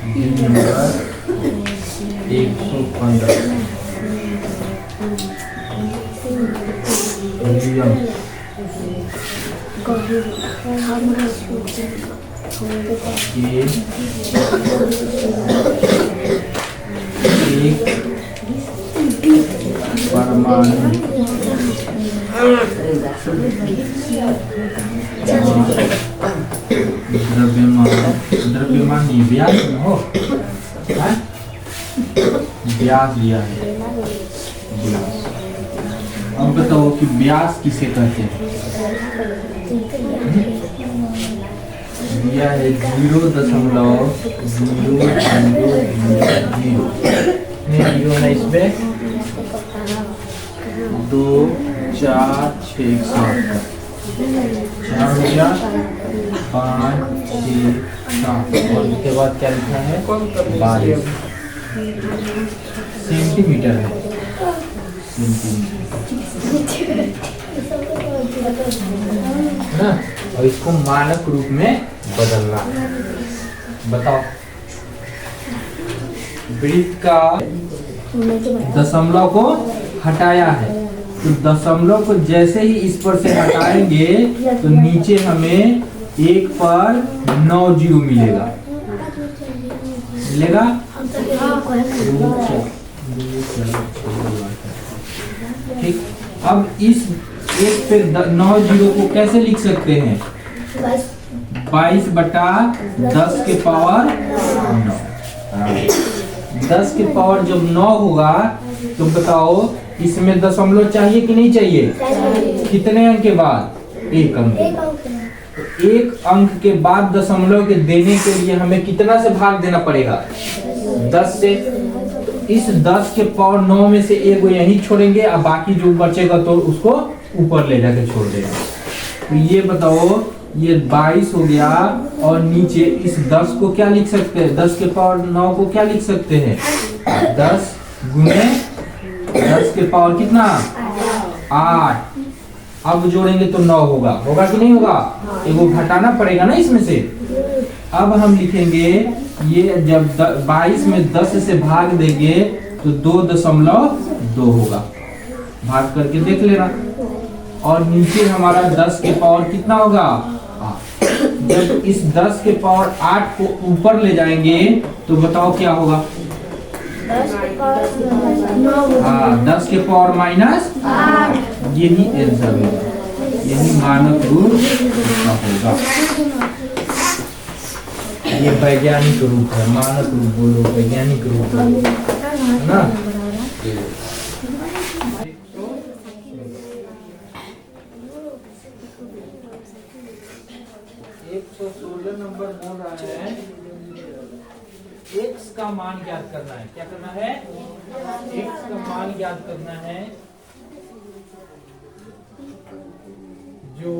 Number 115 medium एक परमाणु द्रव्यमान नहीं व्यास में हो, व्यास दिया है व्यास। अब बताओ कि व्यास किसे कहते हैं। दिया है 0.000 जीरो है इसमें 2 4 6 7 4 हो गया 5 6 7 और उसके बाद क्या लिखना है 22 सेंटीमीटर है ना। और इसको मानक रूप में बदलना। बताओ वृत्त का दशमलव को हटाया है तो दशमलव को जैसे ही इस पर से हटाएंगे तो नीचे हमें 1 पर 9 जीरो मिलेगा ठीक। अब इस 1 पे 9 जीरो को कैसे लिख सकते हैं 22 बटा 10 के पावर 9। 10 के पावर जब 9 होगा तो बताओ इसमें दशमलव चाहिए कि नहीं चाहिए। कितने अंक के बाद 1 अंक। तो 1 अंक के बाद दशमलव के देने के लिए हमें कितना से भाग देना पड़ेगा 10 से। इस 10 के पावर 9 में से 1 को यहीं छोड़ेंगे और बाकी जो बचेगा तो उसको ऊपर ले जाके छोड़ देंगे। तो ये बताओ ये 22 हो गया और नीचे इस 10 को क्या लिख सकते हैं 10 के पावर 9 को क्या लिख सकते हैं 10 गुने 10 के पावर कितना 8। अब जोड़ेंगे तो 9 होगा कि नहीं होगा। एगो घटाना पड़ेगा ना इसमें से। अब हम लिखेंगे ये जब 22 में 10 से भाग देंगे तो 2.2 होगा। भाग करके देख लेना। और नीचे हमारा 10 के पावर कितना होगा 8। जब इस 10 के पावर 8 को ऊपर ले जाएंगे तो बताओ क्या होगा 10 के पावर -8। यही आंसर होगा, यही मानक रूप इसका होगा। ये वैज्ञानिक रूप है। मानक रूप बोलो वैज्ञानिक रूप है ना। 116 नंबर बोल रहा है x का मान ज्ञात करना है। क्या करना है x का मान ज्ञात करना है जो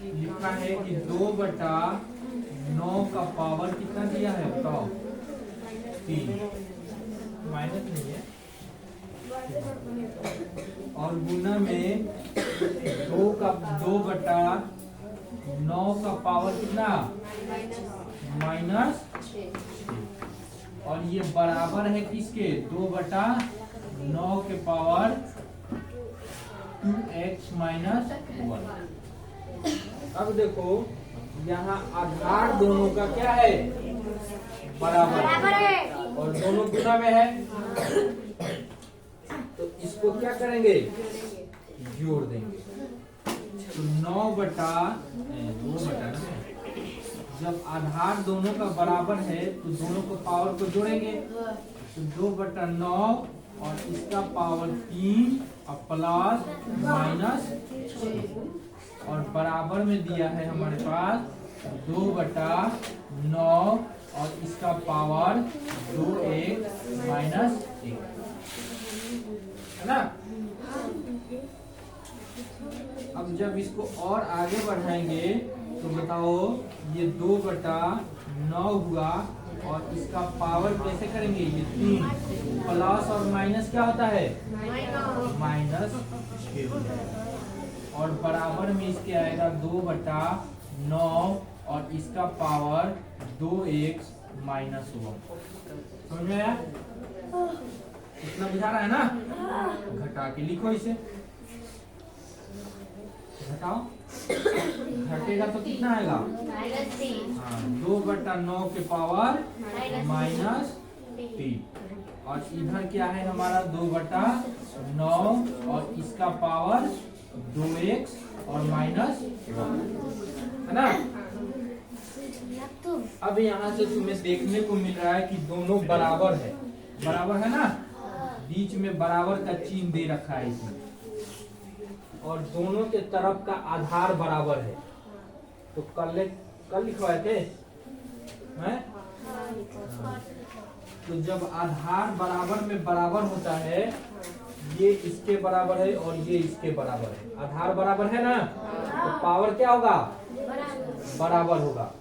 लिखा है कि 2/9 का पावर कितना दिया है बताओ 3 माइनस नहीं है और गुना में 2/9 का पावर कितना -6 और ये बराबर है किसके 2/9 के पावर 2x - 1। अब देखो यहाँ आधार दोनों का क्या है बराबर है और दोनों गुना में है तो इसको क्या करेंगे जोड़ देंगे तो 9/2 जब आधार दोनों का बराबर है तो दोनों को पावर को जोड़ेंगे तो 2/9 और इसका पावर 3 और प्लस -6 और बराबर में दिया है हमारे पास 2/9 और इसका पावर 2x - 1 है ना। अब जब इसको और आगे बढ़ाएंगे तो बताओ ये 2/9 हुआ और इसका पावर कैसे करेंगे ये 3 प्लस और माइनस क्या होता है -6 और बराबर में इसके आएगा 2/9 और इसका पावर 2x -1। समझ में आया? इतना बुझा रहा है ना? घटा के लिखो इसे, घटाओ, घटेगा तो कितना आएगा? हाँ, 2/9 के पावर -3। और इधर क्या है हमारा? 2/9 और इसका पावर 2x और -1 है ना? अब यहाँ से तुम्हें देखने को मिल रहा है कि दोनों बराबर है, बराबर है ना? बीच में बराबर का चिन्ह दे रखा है इसमें, और दोनों के तरफ का आधार बराबर है। तो कल लिखवाए थे हैं? तो जब आधार बराबर में बराबर होता है, ये इसके बराबर है और ये इसके बराबर है, आधार बराबर है ना, तो पावर क्या होगा? बराबर होगा।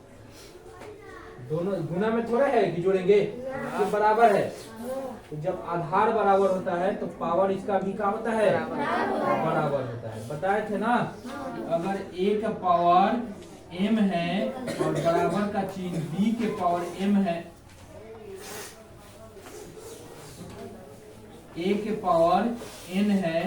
दोनों गुना में थोड़ा है कि जोड़ेंगे, तो बराबर है। तो जब आधार बराबर होता है तो पावर इसका भी क्या होता है? बराबर होता है। बताए थे ना, अगर a का पावर m है और बराबर का चिन्ह b के पावर m है, a के पावर n है,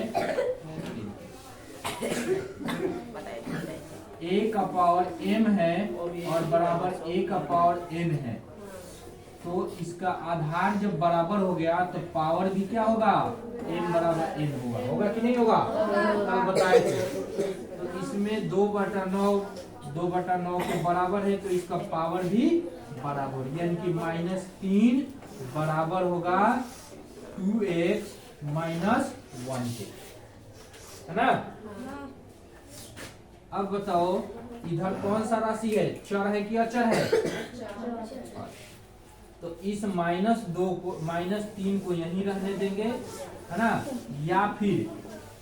a का पावर m है और बराबर a का पावर n है, तो इसका आधार जब बराबर हो गया तो पावर भी क्या होगा? m बराबर n होगा। होगा कि नहीं होगा? कल बताए थे। तो इसमें 2/9 के बराबर है, तो इसका पावर भी बराबर, यानी कि -3 बराबर होगा 2x -1 के, है ना? अब बताओ इधर कौन सा राशि है? चर है कि अचर है? तो इस -2 को, -3 को यहीं रहने देंगे, है ना? या फिर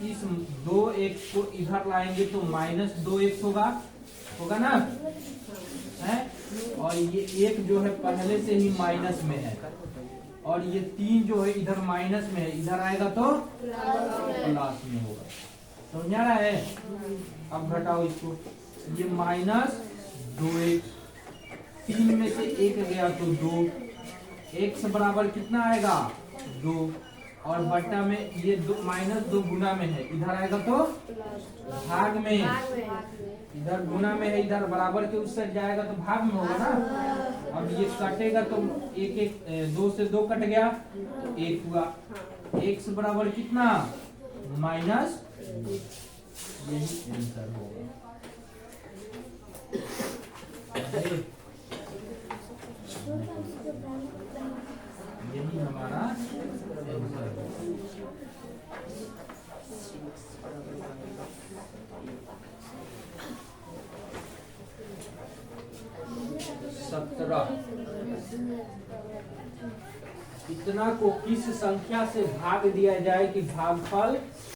इस 2x को इधर लाएंगे तो -2x होगा, होगा ना? है? और ये 1 जो है पहले से ही माइनस में है, और ये 3 जो है इधर माइनस में है, इधर आएगा तो प्लस में होगा। समझ आ रहा है? अब घटाओ इसको, ये -2x, 3 में से 1 गया तो 2, x बराबर कितना आएगा? 2, और बट्टा में ये -2 गुना में है, इधर आएगा तो भाग में, इधर गुना में है, इधर बराबर के उस साइड जाएगा तो भाग में होगा ना। अब ये कटेगा तो 2 से 2 कट गया तो 1 हुआ, x बराबर कितना? -, यही आंसर होगा। यही हमारा आंसर है। 17 इतना को किस संख्या से भाग दिया जाए कि भागफल